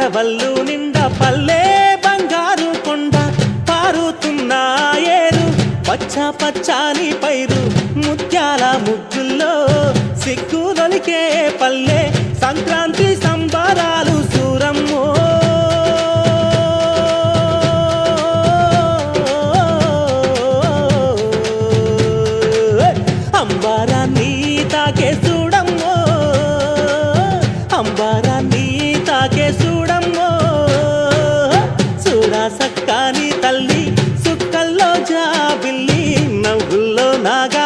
పల్లవల్లు నిండా పల్లె బంగారు కొండ పారుతున్న ఏరు పచ్చ పచ్చాని పైరు ముత్యాల ముగ్గుల్లో సిగ్గులొలికే పల్లె సంక్రాంతి సంబరాలు సూరమ్మో అంబారాన్ని తాకే చూడమ్మో అంబారాన్ని తాకే చూడమ్మో చూడా సక్కాని తల్లి సుక్కల్లో జాబిల్లి నవ్వుల్లో నాగ